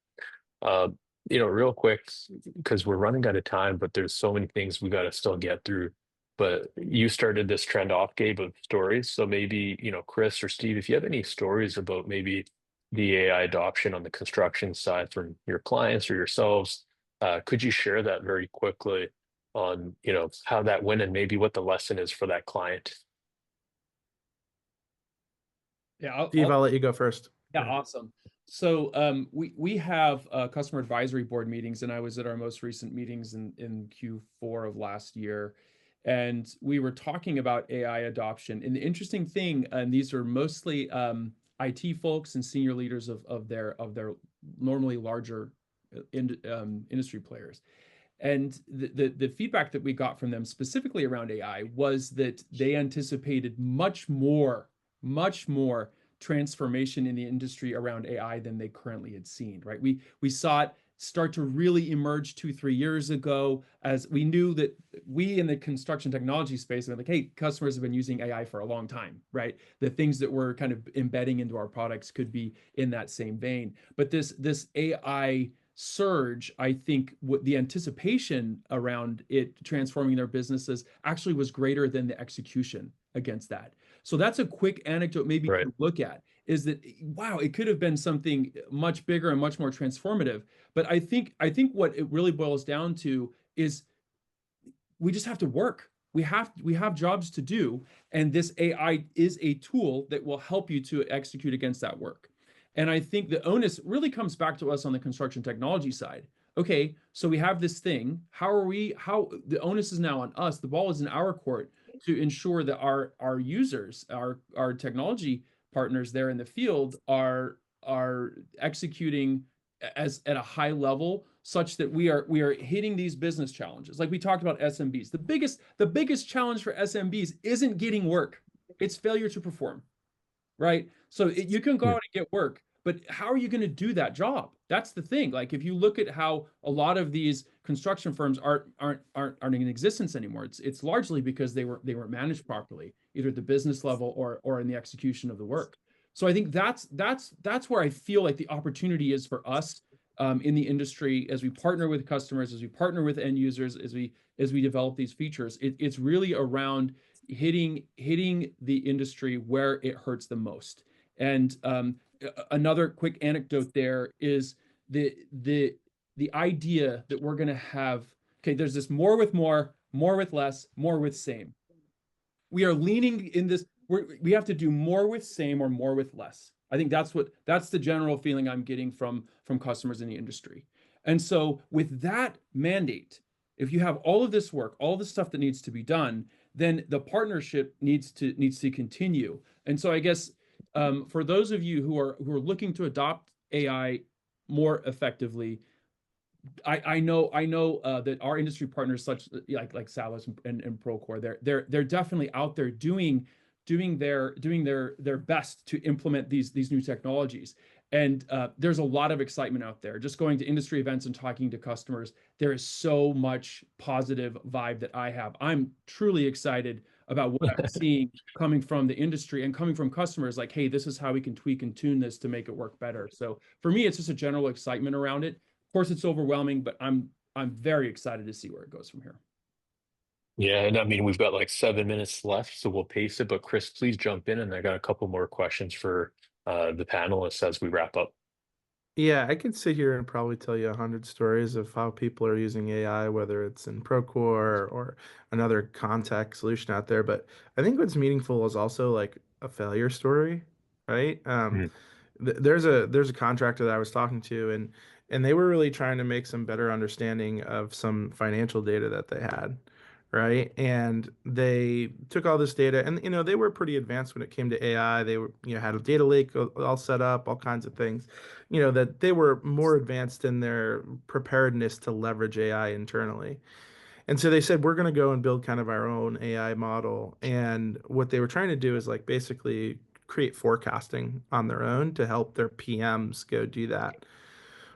Uh, real quick, because we're running out of time, but there's so many things we got to still get through. But you started this trend off, Gabe, of stories. So maybe, Chris or Steve, if you have any stories about maybe the AI adoption on the construction side from your clients or yourselves, could you share that very quickly on, how that went and maybe what the lesson is for that client? Yeah, Steve, I'll let you go first. Yeah, awesome. So we have customer advisory board meetings, and I was at our most recent meetings in Q4 of last year, and we were talking about AI adoption. And the interesting thing, and these are mostly IT folks and senior leaders of their normally larger industry players. And the feedback that we got from them specifically around AI was that they anticipated much more transformation in the industry around AI than they currently had seen, right? We saw it start to really emerge 2-3 years ago, as we knew that we in the construction technology space were like, hey, customers have been using AI for a long time, right? The things that we're kind of embedding into our products could be in that same vein. But this AI surge, I think what the anticipation around it transforming their businesses actually was greater than the execution against that. So that's a quick anecdote maybe Right. to look at, is that, wow, it could have been something much bigger and much more transformative. But I think what it really boils down to is we just have to work. We have jobs to do, and this AI is a tool that will help you to execute against that work. And I think the onus really comes back to us on the construction technology side. Okay, so we have this thing. How the onus is now on us. The ball is in our court to ensure that our users, our technology partners there in the field are executing as at a high level, such that we are hitting these business challenges. Like we talked about SMBs. The biggest challenge for SMBs isn't getting work. It's failure to perform, right? So you can go out and get work, but how are you going to do that job? That's the thing. Like if you look at how a lot of these construction firms aren't in existence anymore, it's largely because they weren't managed properly, either at the business level or in the execution of the work. So I think that's where I feel like the opportunity is for us in the industry, as we partner with customers, as we partner with end users, as we develop these features. It's really around hitting the industry where it hurts the most. And another quick anecdote there is the idea that we're going to have, okay, there's this more with more with less, more with same. We are leaning in this, we have to do more with same or more with less. I think that's the general feeling I'm getting from customers in the industry. And so with that mandate, if you have all of this work, all the stuff that needs to be done, then the partnership needs to continue. And so I guess for those of you who are looking to adopt AI more effectively, I know that our industry partners, such like Salus and Procore, they're definitely out there doing their best to implement these new technologies. And there's a lot of excitement out there. Just going to industry events and talking to customers, there is so much positive vibe that I have. I'm truly excited about what I'm seeing coming from the industry and coming from customers, like, hey, this is how we can tweak and tune this to make it work better. So for me, it's just a general excitement around it. Of course, it's overwhelming, but I'm very excited to see where it goes from here. Yeah, and I mean, we've got like 7 minutes left, so we'll pace it. But Chris, please jump in, and I got a couple more questions for the panelists as we wrap up. Yeah, I could sit here and probably tell you 100 stories of how people are using AI, whether it's in Procore or another contact solution out there. But I think what's meaningful is also like a failure story, right? Mm. There's a contractor that I was talking to, and they were really trying to make some better understanding of some financial data that they had, right? And they took all this data, and they were pretty advanced when it came to AI. They were had a data lake all set up, all kinds of things, that they were more advanced in their preparedness to leverage AI internally. And so they said, we're going to go and build kind of our own AI model. And what they were trying to do is like basically create forecasting on their own to help their PMs go do that.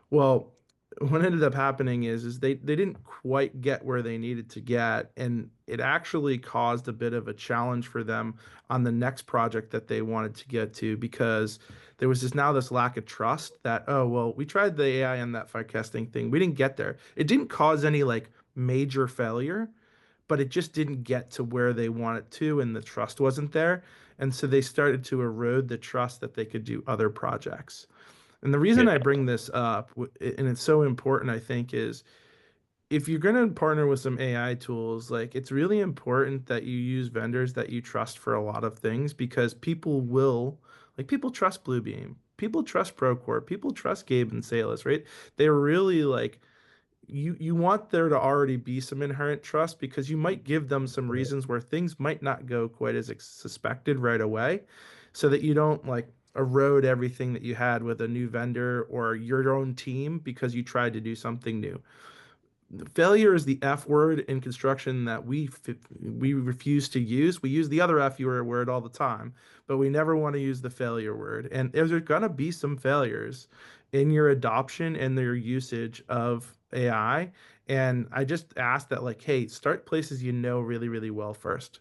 Well, what ended up happening is they didn't quite get where they needed to get, and it actually caused a bit of a challenge for them on the next project that they wanted to get to, because there was this lack of trust that, oh well, we tried the AI and that forecasting thing, we didn't get there. It didn't cause any like major failure, but it just didn't get to where they wanted to, and the trust wasn't there. And so they started to erode the trust that they could do other projects. And the reason Yeah, I bring this up, and it's so important, I think, is if you're going to partner with some AI tools, like it's really important that you use vendors that you trust for a lot of things, because people trust Bluebeam, people trust Procore, people trust Gabe and Salus, right? They're really like, you want there to already be some inherent trust, because you might give them some reasons where things might not go quite as suspected right away, so that you don't like erode everything that you had with a new vendor or your own team because you tried to do something new. Failure is the F word in construction that we refuse to use. We use the other F word all the time, but we never want to use the failure word. And there's going to be some failures in your adoption and your usage of AI. And I just ask that, like, hey, start places you know really, really well first.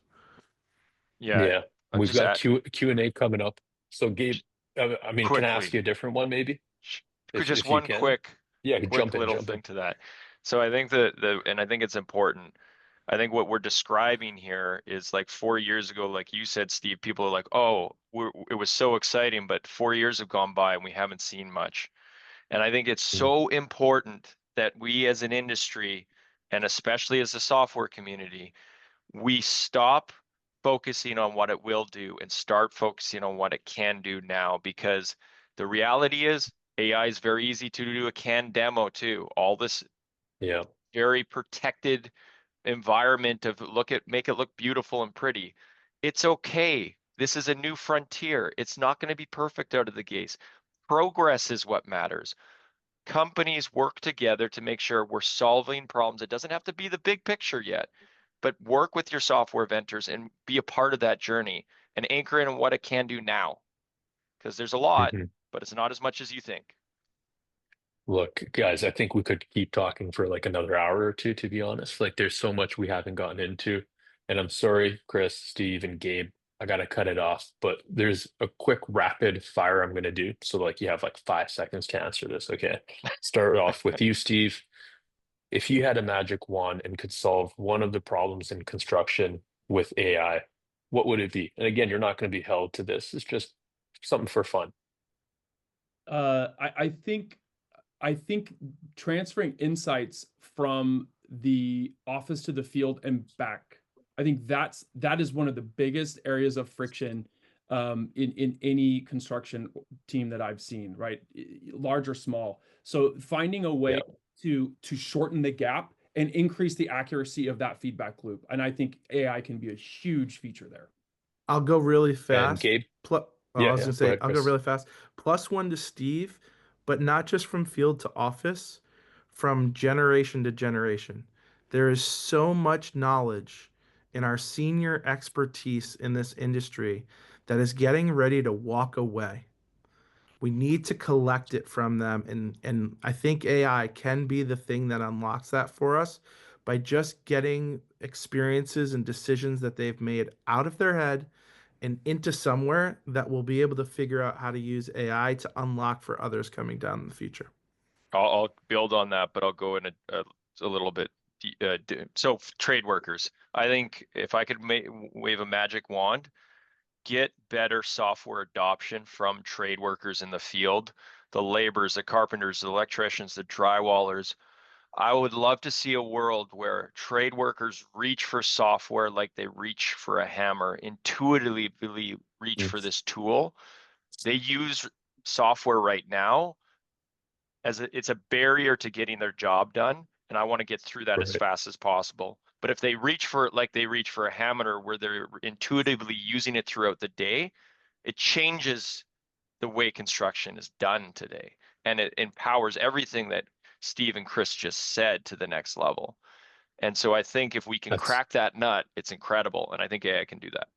Yeah, yeah. I'll We've just got add Q&A coming up. So Gabe, I mean, can I ask quickly. you a different one maybe, sh- Just if you one can? Yeah, quick jump in, little jump in. thing to that. So I think and I think it's important. I think what we're describing here is like 4 years ago, like you said, Steve, people are like, oh, it was so exciting, but 4 years have gone by and we haven't seen much. And I think it's Mm. so important that we as an industry, and especially as a software community, we stop focusing on what it will do and start focusing on what it can do now, because the reality is AI is very easy to do a canned demo too. All this Yeah, very protected environment of make it look beautiful and pretty. It's okay. This is a new frontier. It's not going to be perfect out of the gates. Progress is what matters. Companies work together to make sure we're solving problems. It doesn't have to be the big picture yet, but work with your software vendors and be a part of that journey and anchor in on what it can do now. Because there's a lot, mhm. but it's not as much as you think. Look, guys, I think we could keep talking for like another hour or two, to be honest. Like, there's so much we haven't gotten into. And I'm sorry, Chris, Steve, and Gabe, I gotta cut it off. But there's a quick rapid fire I'm gonna do. So, like, you have like 5 seconds to answer this, okay? Start off with you, Steve. If you had a magic wand and could solve one of the problems in construction with AI, what would it be? And again, you're not going to be held to this. It's just something for fun. I think transferring insights from the office to the field and back. I think that is one of the biggest areas of friction in any construction team that I've seen, right? Large or small. So finding a way Yeah. to shorten the gap and increase the accuracy of that feedback loop. And I think AI can be a huge feature there. I'll go really And fast. Gabe? I Yeah, was yeah. gonna Go say ahead, I'll go Chris. really fast. +1 to Steve, but not just from field to office, from generation to generation. There is so much knowledge in our senior expertise in this industry that is getting ready to walk away. We need to collect it from them, and I think AI can be the thing that unlocks that for us by just getting experiences and decisions that they've made out of their head and into somewhere that will be able to figure out how to use AI to unlock for others coming down in the future. I'll build on that, but I'll go in a little bit. So trade workers, I think if I could wave a magic wand, get better software adoption from trade workers in the field. the laborers, the carpenters, the electricians, the drywallers. I would love to see a world where trade workers reach for software like they reach for a hammer, intuitively reach for this tool. They use software right now as it's a barrier to getting their job done, and I want to get through that as Right. fast as possible. But if they reach for it like they reach for a hammer, where they're intuitively using it throughout the day, it changes the way construction is done today, and it empowers everything that Steve and Chris just said to the next level. And so I think if we can That's crack that nut, it's incredible, and I think AI can do that.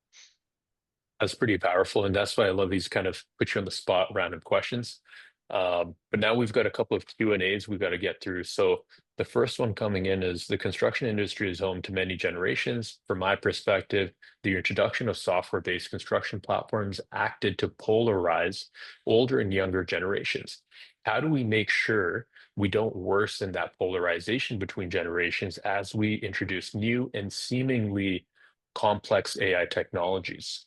That's pretty powerful, and that's why I love these kind of put you on the spot random questions. But now we've got a couple of Q&As we've got to get through. So the first one coming in is the construction industry is home to many generations. From my perspective, the introduction of software-based construction platforms acted to polarize older and younger generations. How do we make sure we don't worsen that polarization between generations as we introduce new and seemingly complex AI technologies?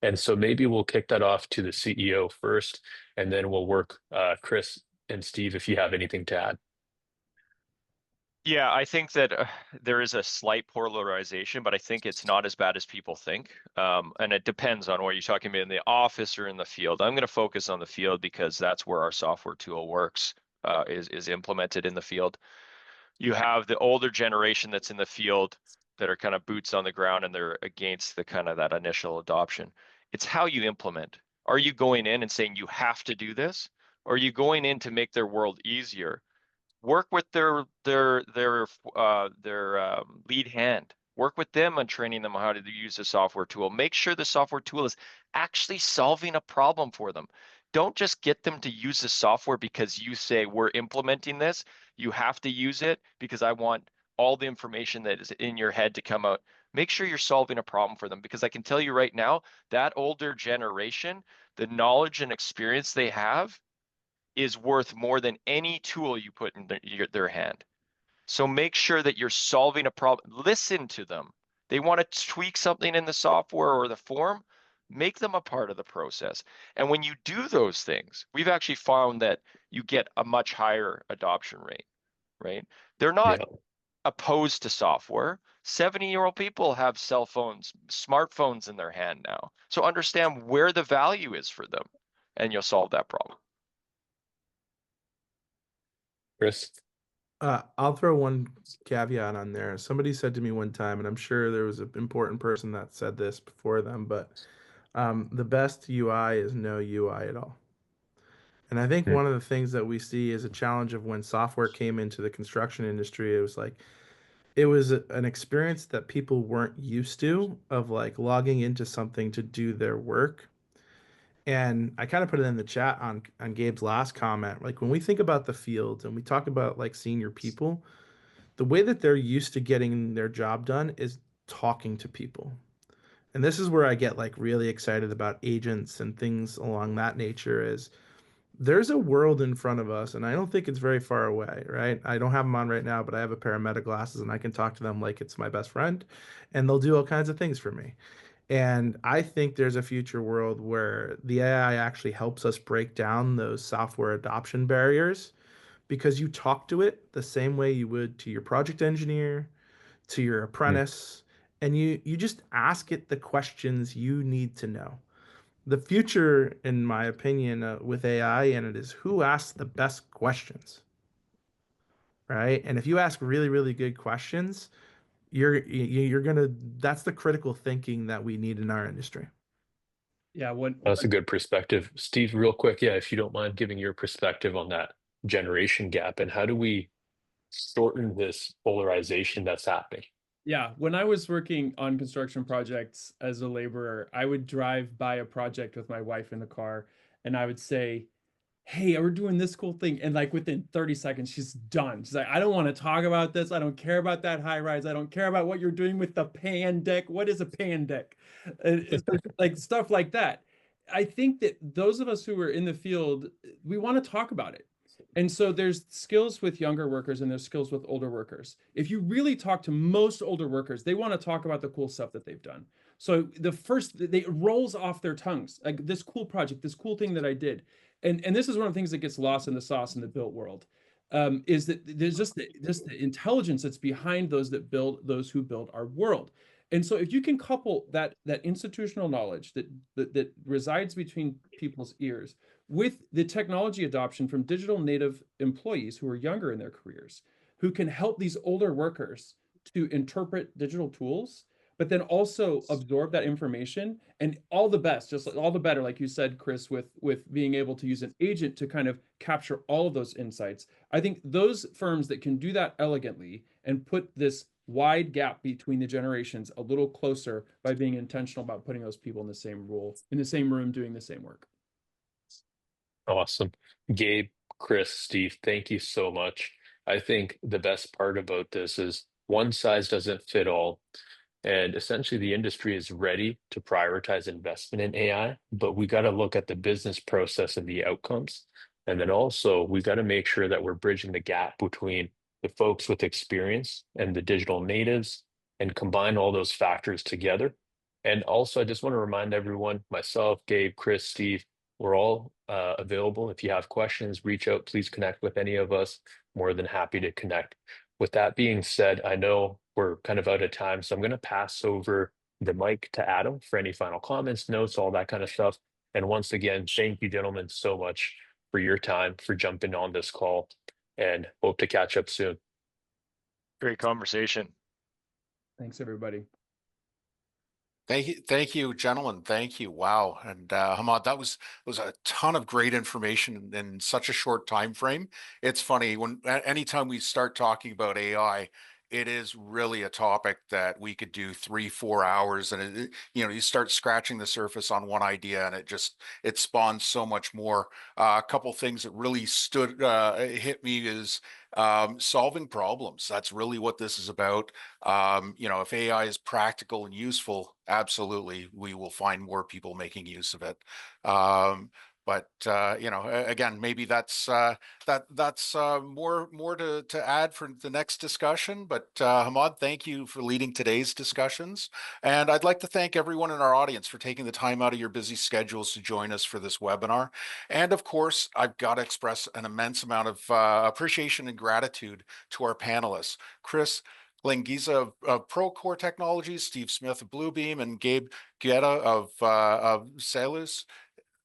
And so maybe we'll kick that off to the CEO first, and then we'll work, Chris and Steve, if you have anything to add. Yeah, I think that there is a slight polarization, but I think it's not as bad as people think. And it depends on what you're talking about in the office or in the field. I'm going to focus on the field because that's where our software tool works, is implemented in the field. You have the older generation that's in the field that are kind of boots on the ground, and they're against the kind of that initial adoption. It's how you implement. Are you going in and saying you have to do this? Or are you going in to make their world easier? Work with their lead hand. Work with them on training them on how to use the software tool. Make sure the software tool is actually solving a problem for them. Don't just get them to use the software because you say we're implementing this. You have to use it because I want all the information that is in your head to come out. Make sure you're solving a problem for them, because I can tell you right now, that older generation, the knowledge and experience they have is worth more than any tool you put in their hand. So make sure that you're solving a problem. Listen to them. They want to tweak something in the software or the form, make them a part of the process. And when you do those things, we've actually found that you get a much higher adoption rate, right? They're not Yeah, opposed to software. 70-year-old people have cell phones, smartphones in their hand now. So understand where the value is for them, and you'll solve that problem. Chris. I'll throw one caveat on there. Somebody said to me one time, and I'm sure there was an important person that said this before them, but the best UI is no UI at all. And I think Hmm. one of the things that we see is a challenge of when software came into the construction industry, it was like it was an experience that people weren't used to, of like logging into something to do their work. And I kind of put it in the chat on Gabe's last comment. Like when we think about the field and we talk about like senior people, the way that they're used to getting their job done is talking to people. And this is where I get like really excited about agents and things along that nature. Is there's a world in front of us, and I don't think it's very far away, right? I don't have them on right now, but I have a pair of Meta glasses and I can talk to them like it's my best friend, and they'll do all kinds of things for me. And I think there's a future world where the AI actually helps us break down those software adoption barriers, because you talk to it the same way you would to your project engineer, to your Hmm. apprentice, and you just ask it the questions you need to know. The future, in my opinion, with AI in it is who asks the best questions, right? And if you ask really, really good questions, you're gonna that's the critical thinking that we need in our industry. Yeah, That's a good perspective. Steve, real quick, yeah, if you don't mind giving your perspective on that generation gap and how do we shorten this polarization that's happening? yeah, when I was working on construction projects as a laborer, I would drive by a project with my wife in the car, and I would say, hey, we're doing this cool thing. And like within 30 seconds, she's done. She's like, I don't want to talk about this. I don't care about that high rise. I don't care about what you're doing with the pan deck. What is a pan deck? Like stuff like that. I think that those of us who are in the field, we want to talk about it. And so there's skills with younger workers and there's skills with older workers. If you really talk to most older workers, they want to talk about the cool stuff that they've done. So the first, it rolls off their tongues, like this cool project, this cool thing that I did. And this is one of the things that gets lost in the sauce in the built world, is that there's just the intelligence that's behind those who build our world. And so if you can couple that institutional knowledge that resides between people's ears with the technology adoption from digital native employees who are younger in their careers, who can help these older workers to interpret digital tools, but then also absorb that information, and all the best, just like all the better, like you said, Chris, with being able to use an agent to kind of capture all of those insights. I think those firms that can do that elegantly and put this wide gap between the generations a little closer by being intentional about putting those people in the same room, doing the same work. Awesome. Gabe, Chris, Steve, thank you so much. I think the best part about this is one size doesn't fit all. And essentially, the industry is ready to prioritize investment in AI, but we got to look at the business process and the outcomes. And then also, we got to make sure that we're bridging the gap between the folks with experience and the digital natives and combine all those factors together. And also, I just want to remind everyone, myself, Gabe, Chris, Steve, we're all available. If you have questions, reach out, please connect with any of us. More than happy to connect. With that being said, I know we're kind of out of time, so I'm going to pass over the mic to Adam for any final comments, notes, all that kind of stuff. And once again, thank you, gentlemen, so much for your time, for jumping on this call, and hope to catch up soon. Great conversation. Thanks, everybody. Thank you, gentlemen. Thank you. Wow. And Hamad, that was a ton of great information in such a short time frame. It's funny when anytime we start talking about AI, it is really a topic that we could do 3-4 hours, and you start scratching the surface on one idea, and it spawns so much more. A couple things that really hit me is solving problems. That's really what this is about. If AI is practical and useful, absolutely, we will find more people making use of it. Again, maybe that's more to add for the next discussion. But Hamad, thank you for leading today's discussions, and I'd like to thank everyone in our audience for taking the time out of your busy schedules to join us for this webinar. And of course, I've got to express an immense amount of appreciation and gratitude to our panelists, Chris Lengiza of Procore Technologies, Steve Smith of Bluebeam, and Gabe Guetta of Salus.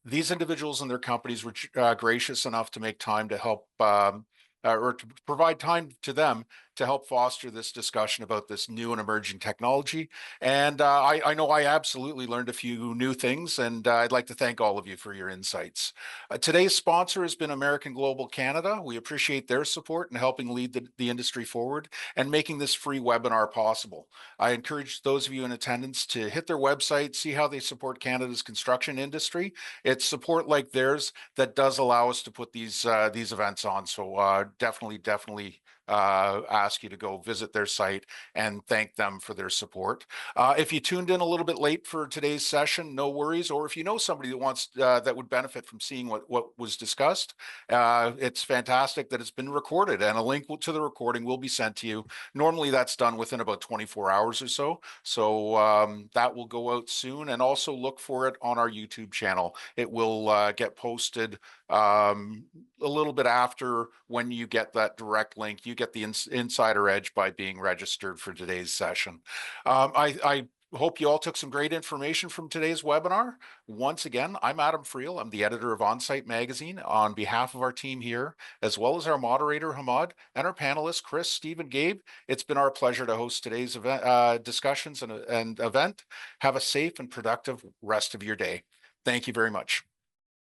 These individuals and their companies were gracious enough to make time to help or to provide time to them to help foster this discussion about this new and emerging technology. And I know I absolutely learned a few new things, and I'd like to thank all of you for your insights. Today's sponsor has been American Global Canada. We appreciate their support in helping lead the industry forward and making this free webinar possible. I encourage those of you in attendance to hit their website, see how they support Canada's construction industry. It's support like theirs that does allow us to put these events on. So definitely ask you to go visit their site and thank them for their support. If you tuned in a little bit late for today's session, no worries. Or if you know somebody that wants that would benefit from seeing what was discussed, it's fantastic that it's been recorded, and a link to the recording will be sent to you. Normally that's done within about 24 hours or so. So that will go out soon, and also look for it on our YouTube channel. It will get posted a little bit after when you get that direct link. You get the insider edge by being registered for today's session. I hope you all took some great information from today's webinar. Once again, I'm Adam Friel. I'm the editor of Onsite Magazine. On behalf of our team here, as well as our moderator, Hamad, and our panelists, Chris, Steve, and Gabe, it's been our pleasure to host today's event, discussions and event. Have a safe and productive rest of your day. Thank you very much.